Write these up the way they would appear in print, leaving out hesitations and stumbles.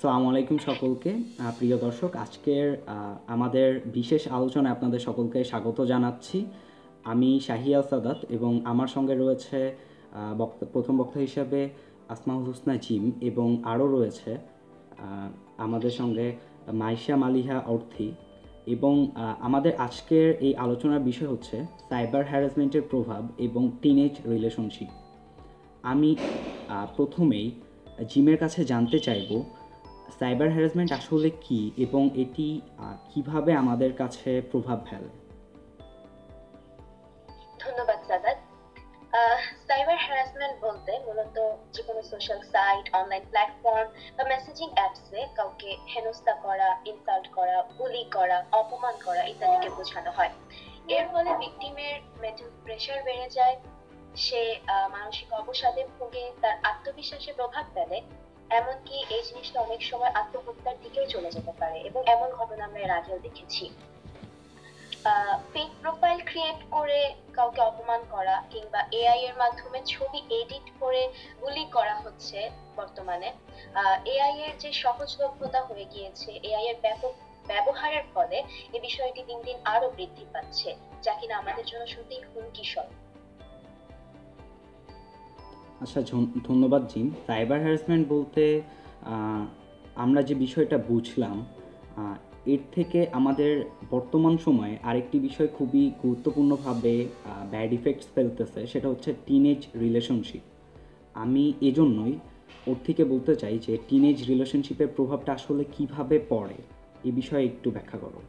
আসসালামু আলাইকুম সকলকে। প্রিয় দর্শক, আজকের আমাদের বিশেষ আলোচনায় আপনাদের সকলকে স্বাগত জানাচ্ছি। আমি শাহিয়াল সাদাত এবং আমার সঙ্গে রয়েছে প্রথম বক্তা হিসেবে আসমাউল হুসনা জিম, এবং আরও রয়েছে আমাদের সঙ্গে মাইশা মালিহা অর্থী। এবং আমাদের আজকের এই আলোচনার বিষয় হচ্ছে সাইবার হ্যারাসমেন্টের প্রভাব এবং টিনেজ রিলেশনশিপ। আমি প্রথমেই জিমের কাছে জানতে চাইব সাইবার হ্যারাসমেন্ট আসলে কি এবং এটি কিভাবে আমাদের কাছে প্রভাব ফেলে। ধন্যবাদ সাদাত। সাইবার হ্যারাসমেন্ট বলতে মূলত যে কোনো সোশ্যাল সাইট, অনলাইন প্ল্যাটফর্ম বা মেসেজিং অ্যাপসে কাউকে হেনস্থা করা, ইনসাল্ট করা, বুলি করা, অপমান করা ইত্যাদিকে বোঝানো হয়। এর ফলে ভিকটিমের মেন্টাল প্রেশার বেড়ে যায়, সে মানসিক অবসাদে ভোগে, তার আত্মবিশ্বাসে প্রভাব ফেলে, এমনকি এই জিনিসটা অনেক সময় আত্মহত্যার দিকেও চলে যেতে পারে এবং এমন ঘটনা আমরা এর আগেও দেখেছি। ফেক প্রোফাইল ক্রিয়েট করে কাউকে অপমান করা কিংবা এআই এর মাধ্যমে ছবি এডিট করে বুলি করা হচ্ছে বর্তমানে। এআই এর যে সহজলভ্যতা হয়ে গিয়েছে, এআই এর ব্যাপক ব্যবহারের ফলে এই বিষয়টি দিন দিন আরো বৃদ্ধি পাচ্ছে, যা কিনা আমাদের জন্য সত্যিই হুমকি স্বরূপ। আচ্ছা, ধন্যবাদ জিম। সাইবার হ্যারাসমেন্ট বলতে আমরা যে বিষয়টা বুঝলাম, এর থেকে আমাদের বর্তমান সময়ে আরেকটি বিষয় খুবই গুরুত্বপূর্ণভাবে ব্যাড ইফেক্টস ফেলতেছে, সেটা হচ্ছে টিনেজ রিলেশনশিপ। আমি এজন্যই ওর থেকে বলতে চাই যে টিনেজ রিলেশনশিপের প্রভাবটা আসলে কিভাবে পড়ে, এই বিষয়ে একটু ব্যাখ্যা করো।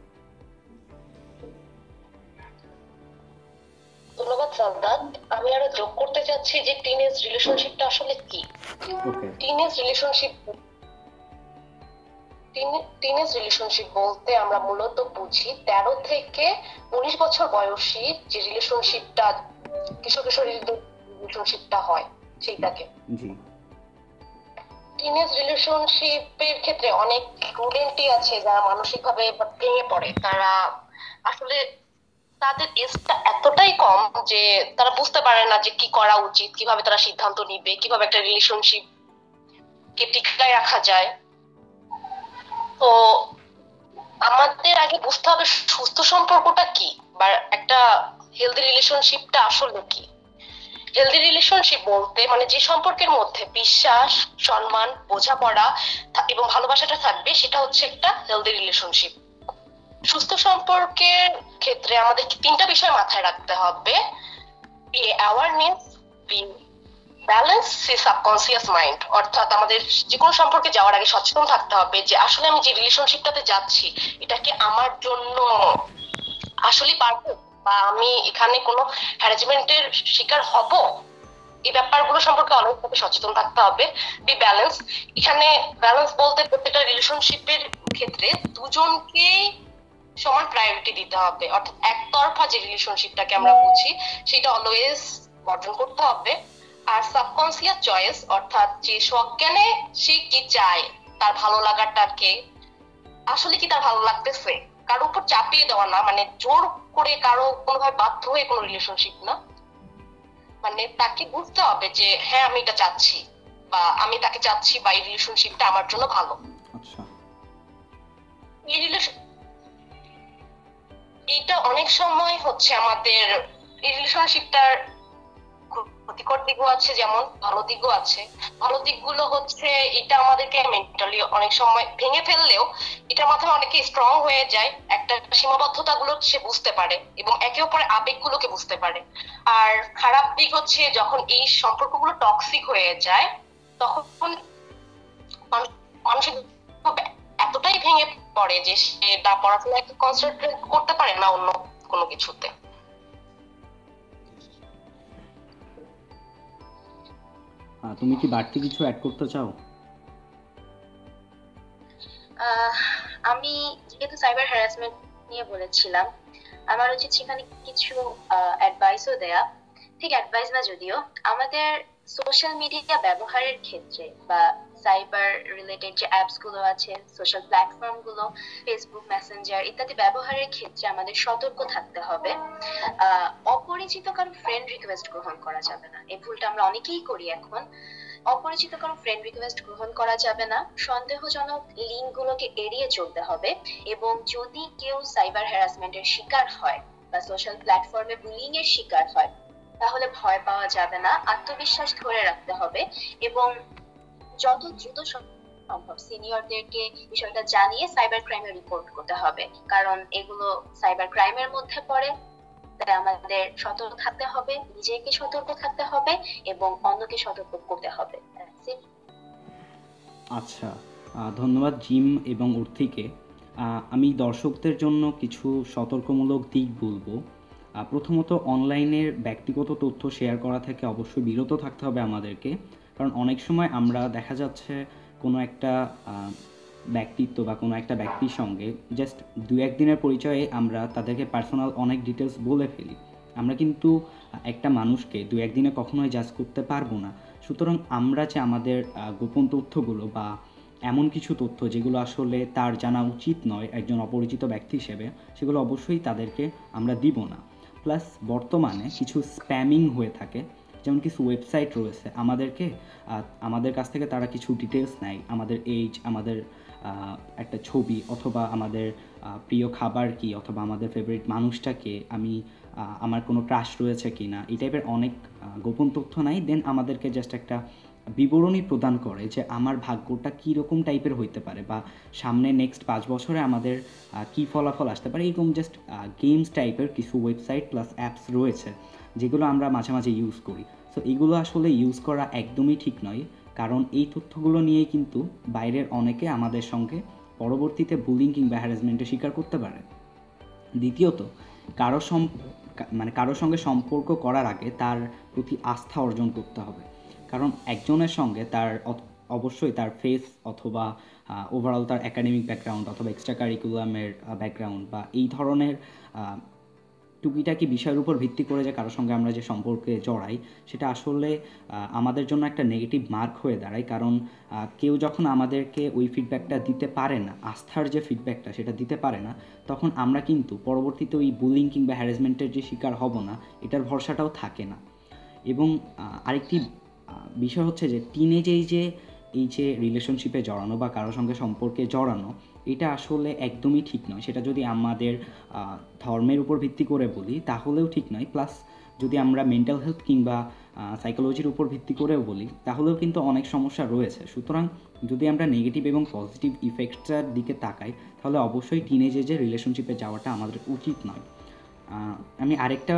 ধন্যবাদ সাদাত। আমি আরো যোগ করতে চাচ্ছি যে টিনেজ রিলেশনশিপটা আসলে কি। টিনেজ রিলেশনশিপ বলতে আমরা মূলত বুঝি 13 থেকে 19 বছর বয়সী যে রিলেশনশিপটা, কিশোর কিশোরীর রিলেশনশিপটা হয় সেইটাকে। টিনেজ রিলেশনশিপের ক্ষেত্রে অনেক স্টুডেন্টই আছে যারা মানসিকভাবে ভেঙে পড়ে। তারা আসলে তাদের এজটা এতটাই কম যে তারা বুঝতে পারে না যে কি করা উচিত, কিভাবে তারা সিদ্ধান্ত নিবে, কিভাবে একটা রিলেশনশিপ কে টিকায় রাখা যায়। তো আমাদের আগে বুঝতে হবে সুস্থ সম্পর্কটা কি বা একটা হেলদি রিলেশনশিপটা আসলে কি। হেলদি রিলেশনশিপ বলতে মানে যে সম্পর্কের মধ্যে বিশ্বাস, সম্মান, বোঝাপড়া এবং ভালোবাসাটা থাকবে, সেটা হচ্ছে একটা হেলদি রিলেশনশিপ। সুস্থ সম্পর্কের ক্ষেত্রে আমাদের 3টা বিষয় মাথায় রাখতে হবে: be awareness, be balance, see subconscious mind. অর্থাৎ আমাদের যে কোনো সম্পর্কে যাওয়ার আগে সচেতন থাকতে হবে যে আসলে আমি যে রিলেশনশিপটাতে যাচ্ছি এটা কি আমার জন্য আসলে পারবো, বা আমি এখানে কোনো হ্যারাসমেন্টের শিকার হব। এই ব্যাপারগুলো সম্পর্কে অনেকভাবে সচেতন থাকতে হবে। বি ব্যালেন্স, এখানে ব্যালেন্স বলতে প্রত্যেকটা রিলেশনশিপের ক্ষেত্রে দুজনকে সমান প্রায়োরিটি দিতে হবে। অর্থাৎ একতরফা যে রিলেশনশিপটাকে আমরা বুঝি সেটা অলওয়েজ বর্জন করতে হবে। আর সাবকনসিয়াস চয়েস, অর্থাৎ যে সজ্ঞানে সে কি চায়, তার ভালো লাগাটাকে আসলে কি তার ভালো লাগতেছে, কারো উপর চাপিয়ে দেওয়া না, মানে জোর করে কারো কোনোভাবে বাধ্য হয়ে কোনো রিলেশনশিপ না। মানে তাকে বুঝতে হবে যে হ্যাঁ আমি এটা চাচ্ছি, বা আমি তাকে চাচ্ছি, বা এই রিলেশনশিপটা আমার জন্য ভালো। এই রিলেশন এটা অনেক সময় হচ্ছে আমাদের এই রিলেশনশিপটার ক্ষতিকর দিকও আছে, যেমন ভালো দিকও আছে। ভালো দিকগুলো হচ্ছে এটা আমাদেরকে মেন্টালি অনেক সময় ভেঙে ফেললেও এটার মাধ্যমে অনেকে স্ট্রং হয়ে যায়, একটা সীমাবদ্ধতা গুলো সে বুঝতে পারে এবং একে অপরের আবেগগুলোকে বুঝতে পারে। আর খারাপ দিক হচ্ছে যখন এই সম্পর্কগুলো টক্সিক হয়ে যায় তখন মানসিক এতটাই ভেঙে পড়ে যে সে না পড়াশোনায় কনসেন্ট্রেট করতে পারে না অন্য কোনো কিছুতে। তুমি কি বাড়তি কিছু অ্যাড করতে চাও? আমি যেহেতু সাইবার হ্যারাসমেন্ট নিয়ে বলেছিলাম, আমার উচিত সেখানে কিছু অ্যাডভাইসও দেয়া। ঠিক অ্যাডভাইস না যদিও, আমাদের সোশ্যাল মিডিয়া ব্যবহারের ক্ষেত্রে বা সাইবার রিলেটেড যে অ্যাপস গুলো আছে, সোশ্যাল প্ল্যাটফর্ম গুলো, ফেসবুক, মেসেঞ্জার ইত্যাদি ব্যবহারের ক্ষেত্রে আমাদের সতর্ক থাকতে হবে। অপরিচিত কারো ফ্রেন্ড রিকোয়েস্ট গ্রহণ করা যাবে না, এই ভুলটা আমরা অনেকেই করি এখন। অপরিচিত কোনো ফ্রেন্ড রিকোয়েস্ট গ্রহণ করা যাবে না, সন্দেহজনক লিঙ্কগুলোকে এড়িয়ে চলতে হবে, এবং যদি কেউ সাইবার হ্যারাসমেন্টের শিকার হয় বা সোশ্যাল প্ল্যাটফর্মে বুলিং এর শিকার হয় তাহলে ভয় পাওয়া যাবে না, আত্মবিশ্বাস ধরে রাখতে হবে এবং যত দ্রুত সম্ভব সিনিয়রদেরকে বিষয়টা জানিয়ে সাইবার ক্রাইমে রিপোর্ট করতে হবে, কারণ এগুলো সাইবার ক্রাইমের মধ্যে পড়ে। তাই আমাদের সতর্ক থাকতে হবে, নিজেকে সতর্ক থাকতে হবে এবং অন্যকে সতর্ক করতে হবে। That's it. আচ্ছা, ধন্যবাদ জিম এবং উর্থিকে। আমি দর্শকদের জন্য কিছু সতর্কমূলক দিক বলবো। প্রথমত, অনলাইনের ব্যক্তিগত তথ্য শেয়ার করা থেকে অবশ্যই বিরত থাকতে হবে আমাদেরকে, কারণ অনেক সময় আমরা দেখা যাচ্ছে কোনো একটা ব্যক্তিত্ব বা কোনো একটা ব্যক্তির সঙ্গে জাস্ট দু একদিনের পরিচয়ে আমরা তাদেরকে পার্সোনাল অনেক ডিটেলস বলে ফেলি। আমরা কিন্তু একটা মানুষকে দু একদিনে কখনোই জাজ করতে পারবো না। সুতরাং আমরা যে আমাদের গোপন তথ্যগুলো বা এমন কিছু তথ্য যেগুলো আসলে তার জানা উচিত নয় একজন অপরিচিত ব্যক্তি হিসেবে, সেগুলো অবশ্যই তাদেরকে আমরা দিব না। প্লাস বর্তমানে কিছু স্প্যামিং হয়ে থাকে, যেমন কিছু ওয়েবসাইট রয়েছে আমাদের কাছ থেকে তারা কিছু ডিটেলস নেয়, আমাদের এজ, আমাদের একটা ছবি, অথবা আমাদের প্রিয় খাবার কি, অথবা আমাদের ফেভারিট মানুষটাকে, আমার কোনো ক্রাশ রয়েছে কি না, এই টাইপের অনেক গোপন তথ্য নাই। দেন আমাদেরকে জাস্ট একটা বিবরণী প্রদান করে যে আমার ভাগ্যটা কীরকম টাইপের হইতে পারে বা সামনে নেক্সট 5 বছরে আমাদের কী ফলাফল আসতে পারে, এরকম জাস্ট গেমস টাইপের কিছু ওয়েবসাইট প্লাস অ্যাপস রয়েছে যেগুলো আমরা মাঝে মাঝে ইউজ করি। সো এগুলো আসলে ইউজ করা একদমই ঠিক নয়, কারণ এই তথ্যগুলো নিয়েই কিন্তু বাইরের অনেকে আমাদের সঙ্গে পরবর্তীতে বুলিং কিংবা হ্যারাসমেন্টের শিকার করতে পারে। দ্বিতীয়ত, কারোর সঙ্গে সম্পর্ক করার আগে তার প্রতি আস্থা অর্জন করতে হবে, কারণ একজনের সঙ্গে তার অবশ্যই তার ফেস অথবা ওভারঅল তার একাডেমিক ব্যাকগ্রাউন্ড অথবা এক্সট্রা কারিকুলামের ব্যাকগ্রাউন্ড বা এই ধরনের টুকিটাকি বিষয়ের উপর ভিত্তি করে যে কারোর সঙ্গে আমরা যে সম্পর্কে জড়াই, সেটা আসলে আমাদের জন্য একটা নেগেটিভ মার্ক হয়ে দাঁড়ায়। কারণ কেউ যখন আমাদেরকে ওই ফিডব্যাকটা দিতে পারে না, আস্থার যে ফিডব্যাকটা সেটা দিতে পারে না, তখন আমরা কিন্তু পরবর্তীতে ওই বুলিং কিংবা হ্যারাসমেন্টের যে শিকার হব না, এটার ভরসাটাও থাকে না। এবং আরেকটি বিষয় হচ্ছে যে এই যে রিলেশনশিপে জড়ানো বা কারোর সঙ্গে সম্পর্কে জড়ানো, এটা আসলে একদমই ঠিক নয়। সেটা যদি আমাদের ধর্মের উপর ভিত্তি করে বলি তাহলেও ঠিক নয়, প্লাস যদি আমরা মেন্টাল হেলথ কিংবা সাইকোলজির উপর ভিত্তি করেও বলি তাহলেও কিন্তু অনেক সমস্যা রয়েছে। সুতরাং যদি আমরা নেগেটিভ এবং পজিটিভ ইফেক্টসটার দিকে তাকাই তাহলে অবশ্যই টিনেজে যে রিলেশনশিপে যাওয়াটা আমাদের উচিত নয়। আমি আরেকটা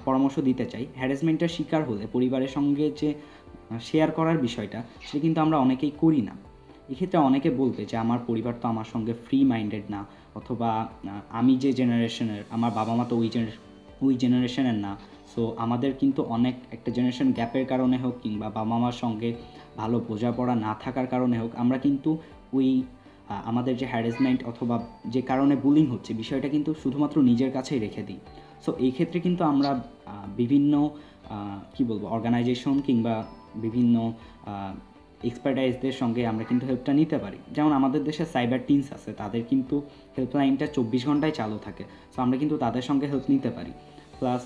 পরামর্শ দিতে চাই, হ্যারাসমেন্টের শিকার হলে পরিবারের সঙ্গে যে শেয়ার করার বিষয়টা, সেটা কিন্তু আমরা অনেকেই করি না। এক্ষেত্রে অনেকে বলবে যে আমার পরিবার তো আমার সঙ্গে ফ্রি মাইন্ডেড না, অথবা আমি যে জেনারেশনের, আমার বাবা মা তো ওই জেনারেশনের না। সো আমাদের কিন্তু অনেক একটা জেনারেশন গ্যাপের কারণে হোক কিংবা বাবা মার সঙ্গে ভালো বোঝাপড়া না থাকার কারণে হোক, আমরা কিন্তু ওই আমাদের যে হ্যারাসমেন্ট অথবা যে কারণে বুলিং হচ্ছে বিষয়টা কিন্তু শুধুমাত্র নিজের কাছেই রেখে দিই। সো এই ক্ষেত্রে কিন্তু আমরা বিভিন্ন অর্গানাইজেশন কিংবা বিভিন্ন এক্সপার্টাইজদের সঙ্গে আমরা কিন্তু হেল্পটা নিতে পারি। যেমন আমাদের দেশে সাইবার টিমস আছে, তাদের কিন্তু হেল্পলাইনটা 24 ঘন্টায় চালু থাকে। সো আমরা কিন্তু তাদের সঙ্গে হেল্প নিতে পারি। প্লাস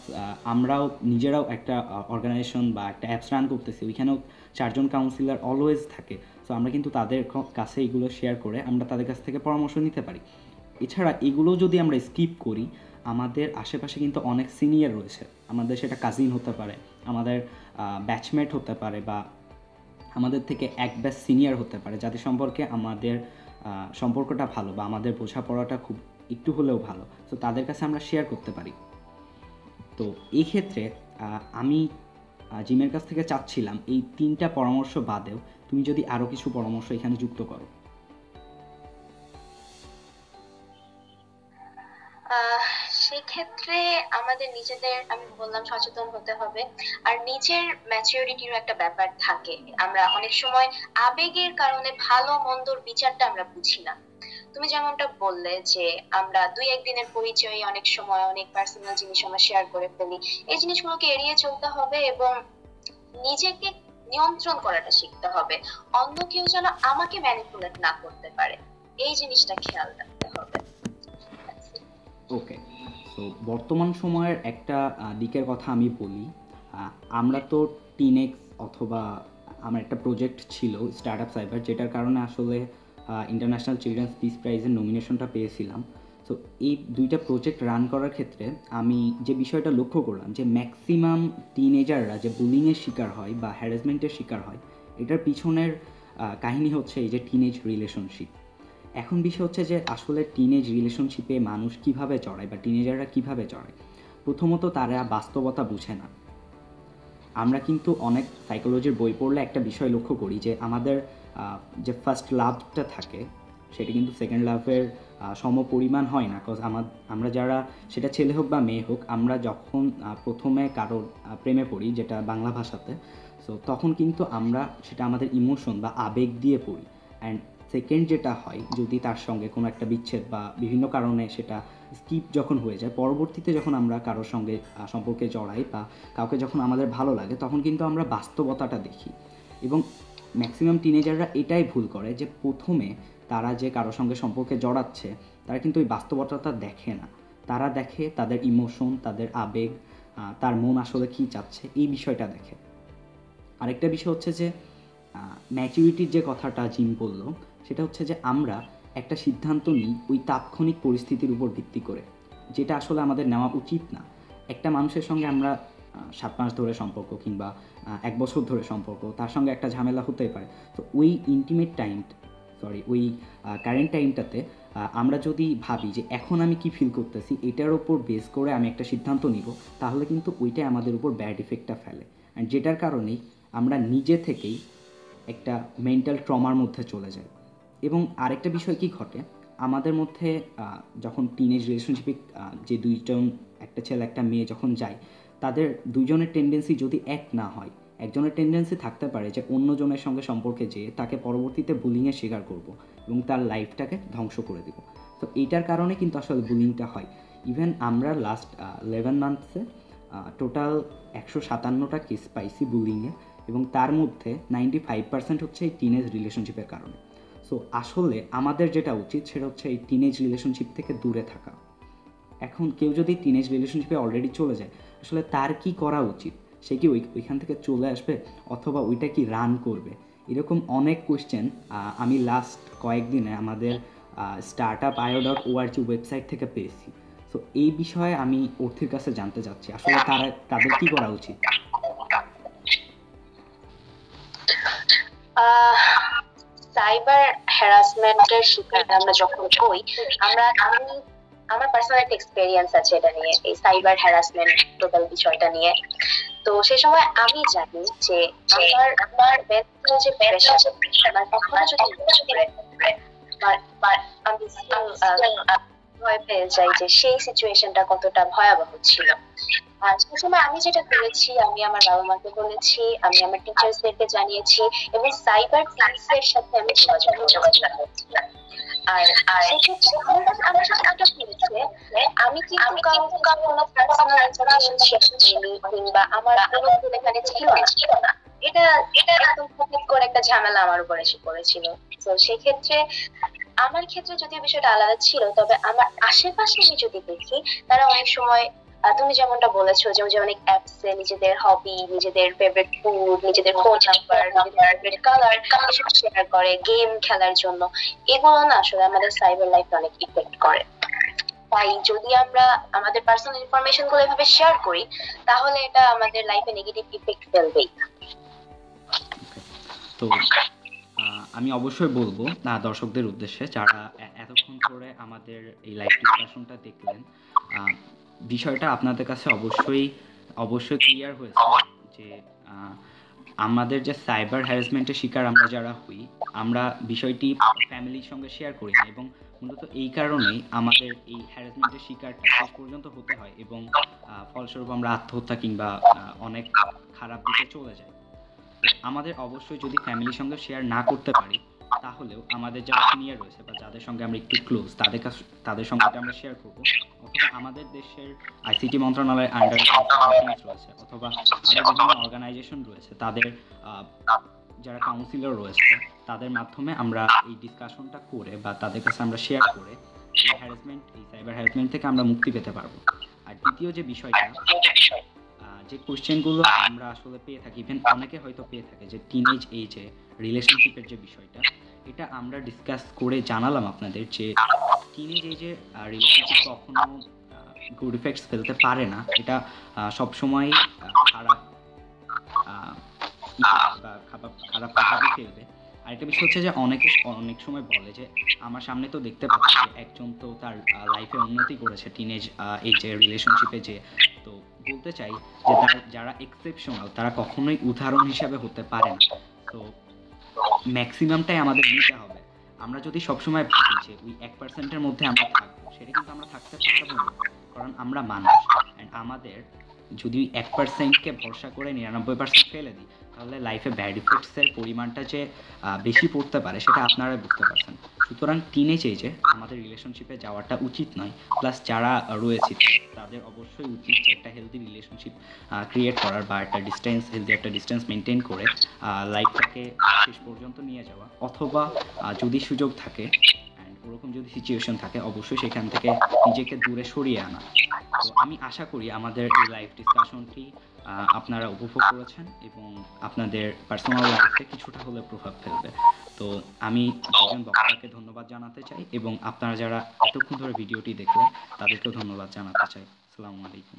আমরাও নিজেরাও একটা অর্গানাইজেশন বা একটা অ্যাপস রান করতেছি, ওইখানেও 4 জন কাউন্সিলর অলওয়েজ থাকে। সো আমরা কিন্তু তাদের কাছে এগুলো শেয়ার করে আমরা তাদের কাছ থেকে পরামর্শ নিতে পারি। এছাড়া এগুলো যদি আমরা স্কিপ করি, আমাদের আশেপাশে কিন্তু অনেক সিনিয়র রয়েছে, আমাদের সেটা কাজিন হতে পারে, আমাদের ব্যাচমেট হতে পারে, বা আমাদের থেকে এক ব্যাচ সিনিয়র হতে পারে, যাদের সম্পর্কে আমাদের সম্পর্কটা ভালো বা আমাদের বোঝাপড়াটা খুব একটু হলেও ভালো। তো তাদের কাছে আমরা শেয়ার করতে পারি। তো এই ক্ষেত্রে আমি জিমের কাছ থেকে চাচ্ছিলাম এই 3টা পরামর্শ বাদেও তুমি যদি আরও কিছু পরামর্শ এখানে যুক্ত করো। সেক্ষেত্রে আমাদের নিজেদের, আমি বললাম, সচেতন হতে হবে, আর নিজের ম্যাচিউরিটির একটা ব্যাপার থাকে। আমরা অনেক সময় আবেগের কারণে ভালো মন্দর বিচারটা আমরা বুঝি না। তুমি যেমনটা বললে যে আমরা 2-1 দিনের পরিচয়ে অনেক সময় অনেক পার্সোনাল জিনিস আমরা শেয়ার করে ফেলি, এই জিনিসগুলোকে এড়িয়ে চলতে হবে এবং নিজেকে নিয়ন্ত্রণ করাটা শিখতে হবে। অন্য কেউ যেন আমাকে ম্যানিপুলেট না করতে পারে, এই জিনিসটা খেয়াল রাখতে হবে। ওকে, তো বর্তমান সময়ের একটা দিকের কথা আমি বলি। আমরা তো টিনেক্স অথবা আমার একটা প্রজেক্ট ছিল স্টার্ট আপ সাইবার, যেটার কারণে আসলে ইন্টারন্যাশনাল চিলড্রেন্স পিস প্রাইজের নমিনেশনটা পেয়েছিলাম। সো এই দুইটা প্রজেক্ট রান করার ক্ষেত্রে আমি যে বিষয়টা লক্ষ্য করলাম যে ম্যাক্সিমাম টিনেজাররা যে বুলিংয়ের শিকার হয় বা হ্যারাসমেন্টের শিকার হয়, এটার পিছনের কাহিনী হচ্ছে এই যে টিনেজ রিলেশনশিপ। এখন বিষয় হচ্ছে যে আসলে টিনেজ রিলেশনশিপে মানুষ কিভাবে জড়ায় বা টিনেজাররা কিভাবে জড়ায়। প্রথমত তারা বাস্তবতা বুঝে না। আমরা কিন্তু অনেক সাইকোলজির বই পড়লে একটা বিষয় লক্ষ্য করি যে আমাদের যে ফার্স্ট লাভটা থাকে সেটা কিন্তু সেকেন্ড লাভের সমপরিমাণ হয় না। কজ আমরা যারা, সেটা ছেলে হোক বা মেয়ে হোক, আমরা যখন প্রথমে কারোর প্রেমে পড়ি, যেটা বাংলা ভাষাতে, সো তখন কিন্তু আমরা সেটা আমাদের ইমোশন বা আবেগ দিয়ে পড়ি। অ্যান্ড সেকেন্ড যেটা হয়, যদি তার সঙ্গে কোনো একটা বিচ্ছেদ বা বিভিন্ন কারণে সেটা স্কিপ যখন হয়ে যায়, পরবর্তীতে যখন আমরা কারোর সঙ্গে সম্পর্কে জড়াই বা কাউকে যখন আমাদের ভালো লাগে, তখন কিন্তু আমরা বাস্তবতাটা দেখি। এবং ম্যাক্সিমাম টিনেজাররা এটাই ভুল করে যে প্রথমে তারা যে কারোর সঙ্গে সম্পর্কে জড়াচ্ছে, তারা কিন্তু ওই বাস্তবতাটা দেখে না। তারা দেখে তাদের ইমোশন, তাদের আবেগ, তার মন আসলে কী চাচ্ছে, এই বিষয়টা দেখে। আরেকটা বিষয় হচ্ছে যে ম্যাচুরিটির যে কথাটা জিম বলল, সেটা হচ্ছে যে আমরা একটা সিদ্ধান্ত নিই ওই তাৎক্ষণিক পরিস্থিতির উপর ভিত্তি করে, যেটা আসলে আমাদের নেওয়া উচিত না। একটা মানুষের সঙ্গে আমরা 7 মাস ধরে সম্পর্ক কিংবা 1 বছর ধরে সম্পর্ক, তার সঙ্গে একটা ঝামেলা হতেই পারে। তো ওই ইন্টিমেট টাইম, ওই কারেন্ট টাইমটাতে আমরা যদি ভাবি যে এখন আমি কি ফিল করতেছি, এটার ওপর বেস করে আমি একটা সিদ্ধান্ত নিব, তাহলে কিন্তু ওইটাই আমাদের উপর ব্যাড ইফেক্টটা ফেলে। অ্যান্ড যেটার কারণেই আমরা নিজে থেকেই একটা মেন্টাল ট্রমার মধ্যে চলে যাই। এবং আরেকটা বিষয় কি ঘটে, আমাদের মধ্যে যখন টিনেজ রিলেশনশিপে যে দুইজন, একটা ছেলে একটা মেয়ে যখন যায়, তাদের দুইজনের টেন্ডেন্সি যদি এক না হয়, একজনের টেন্ডেন্সি থাকতে পারে যে অন্যজনের সঙ্গে সম্পর্কে যেয়ে তাকে পরবর্তীতে বুলিংয়ের শিকার করব এবং তার লাইফটাকে ধ্বংস করে দেব। তো এইটার কারণে কিন্তু আসলে বুলিংটা হয়। ইভেন আমরা লাস্ট 11 মান্থসে টোটাল 157টা কেস পাইছি বুলিংয়ে, এবং তার মধ্যে 95% হচ্ছে এই টিনেজ রিলেশনশিপের কারণে। সো আসলে আমাদের যেটা উচিত সেটা হচ্ছে এই টিনেজ রিলেশনশিপ থেকে দূরে থাকা। এখন কেউ যদি টিনেজ রিলেশনশিপে অলরেডি চলে যায়, আসলে তার কি করা উচিত? সে কি ওইখান থেকে চলে আসবে, অথবা ওইটা কি রান করবে? এরকম অনেক কোয়েশ্চেন আমি লাস্ট কয়েকদিনে আমাদের startup.io.org ওয়েবসাইট থেকে পেয়েছি। সো এই বিষয়ে আমি অর্থের কাছে জানতে চাচ্ছি আসলে তাদের কি করা উচিত। সাইবার হ্যারাসমেন্টের শিকার আমরা যখন হই, আমার পার্সোনাল একটা এক্সপেরিয়েন্স আছে এটা নিয়ে, এই সাইবার হ্যারাসমেন্ট টোটাল বিষয়টা নিয়ে। তো সে সময় আমি জানি যে আমার মেন্টাল যে প্রেশার, আমার কখনো যদি আমি ভয় পেয়ে যাই যে সেই সিচুয়েশনটা কতটা ভয়াবহ ছিল। আর সে সময় আমি যেটা করেছি, আমি আমার বাবা মাকে বলেছি, আমি আমার টিচার্সদেরকে জানিয়েছি, এবং সাইবার পুলিশের সাথে আমি যোগাযোগ করেছি। আর সেক্ষেত্রে আমার সাথে একটা হয়েছে, আমি কিন্তু কোনো পার্সোনাল ইনফরমেশন শেয়ার করিনি, কিংবা আমার কোনো ভুল এখানে ছিল না। এটা একদম খুব করে একটা ঝামেলা আমার উপর এসে পড়েছিল। তো সেক্ষেত্রে আমার ক্ষেত্রে যদিও বিষয়টা আলাদা ছিল, তবে আমার আশেপাশে আমি যদি দেখি, তারা অনেক সময় তুমি যেমনটা বলেছো যে অনেক অ্যাপসে নিজেদের হবি, নিজেদের ফেভারিট ফুড, নিজেদের ফোন নাম্বার, নিজেদের ফেভারিট কালার এসব শেয়ার করে গেম খেলার জন্য। এগুলো না আসলে আমাদের সাইবার লাইফে অনেক ইফেক্ট করে। তাই যদি আমরা আমাদের পার্সোনাল ইনফরমেশন গুলো এভাবে শেয়ার করি, তাহলে এটা আমাদের লাইফে নেগেটিভ ইফেক্ট ফেলবেই। তো আমি অবশ্যই বলবো দর্শকদের উদ্দেশ্যে, যারা এতক্ষণ ধরে আমাদের এই লাইভ ডিসকাশনটা দেখলেন, বিষয়টা আপনাদের কাছে অবশ্যই ক্লিয়ার হয়েছে যে আমাদের যে সাইবার হ্যারাসমেন্টের শিকার আমরা যারা হই, আমরা বিষয়টি ফ্যামিলির সঙ্গে শেয়ার করি না, এবং মূলত এই কারণেই আমাদের এই হ্যারাসমেন্টের শিকারটা শেষ পর্যন্ত হতে হয়, এবং ফলস্বরূপ আমরা আত্মহত্যা কিংবা অনেক খারাপ দিকে চলে যাই। আমাদের অবশ্যই যদি ফ্যামিলির সঙ্গে শেয়ার না করতে পারি, তাহলেও আমাদের যারা সিনিয়র রয়েছে বা যাদের সঙ্গে আমরা একটু ক্লোজ, তাদের সঙ্গে আমরা শেয়ার করবো, অথবা আমাদের দেশের আইসিটি মন্ত্রণালয়ের আন্ডারে রয়েছে, অথবা আরও বিভিন্ন অর্গানাইজেশন রয়েছে, তাদের যারা কাউন্সিলর রয়েছে, তাদের মাধ্যমে আমরা এই ডিসকাশনটা করে বা তাদের কাছে আমরা শেয়ার করে এই সাইবার হ্যারাসমেন্ট থেকে আমরা মুক্তি পেতে পারবো। আর দ্বিতীয় যে বিষয়টা, যে কোশ্চেনগুলো আমরা আসলে পেয়ে থাকি, ইভেন অনেকে হয়তো পেয়ে থাকে যে টিনেজ এজে রিলেশনশিপের যে বিষয়টা, এটা আমরা ডিসকাস করে জানালাম আপনাদের যে টিনেজ এজে রিলেশনশিপ কখনো গুড ইফেক্টস ফেলতে পারে না, এটা সবসময় খারাপ খারাপ প্রভাবই ফেলবে। আরেকটা বিষয় হচ্ছে যে অনেক সময় বলে যে আমার সামনে তো দেখতে পাচ্ছি যে একজন তো তার লাইফে উন্নতি করেছে টিনেজ এই যে রিলেশনশিপে যে, তো বলতে চাই যে যারা এক্সেপশনাল তারা কখনোই উদাহরণ হিসাবে হতে পারে না। তো ম্যাক্সিমামটাই আমাদের নিতে হবে। আমরা যদি সবসময় ভাবি যে ওই 1%-এর মধ্যে আমরা থাকবো, সেটা কিন্তু আমরা থাকতে পারবো না, কারণ আমরা মানুষ। অ্যান্ড আমাদের যদি 1%কে ভরসা করে 99% ফেলে দিই, তাহলে লাইফে ব্যাড ইফেক্টসের পরিমাণটা যে বেশি পড়তে পারে সেটা আপনারা বুঝতে পারছেন। সুতরাং টিনেজ এজে আমাদের রিলেশনশিপে যাওয়াটা উচিত নয়। প্লাস যারা রয়েছে তাদের অবশ্যই উচিত যে একটা হেলদি রিলেশনশিপ ক্রিয়েট করার, বা একটা হেলদি একটা ডিস্টেন্স মেনটেন করে লাইফটাকে শেষ পর্যন্ত নিয়ে যাওয়া, অথবা যদি সুযোগ থাকে অ্যান্ড ওরকম যদি সিচুয়েশন থাকে অবশ্যই সেখান থেকে নিজেকে দূরে সরিয়ে আনা। তো আমি আশা করি আমাদের এই লাইভ ডিসকাশনটি আপনারা উপভোগ করেছেন এবং আপনাদের পার্সোনাল লাইফে কিছুটা হলে প্রভাব ফেলবে। তো আমি দুজন বক্তাকে ধন্যবাদ জানাতে চাই এবং আপনারা যারা এতক্ষণ ধরে ভিডিওটি দেখলেন তাদেরকেও ধন্যবাদ জানাতে চাই। আসসালামু আলাইকুম।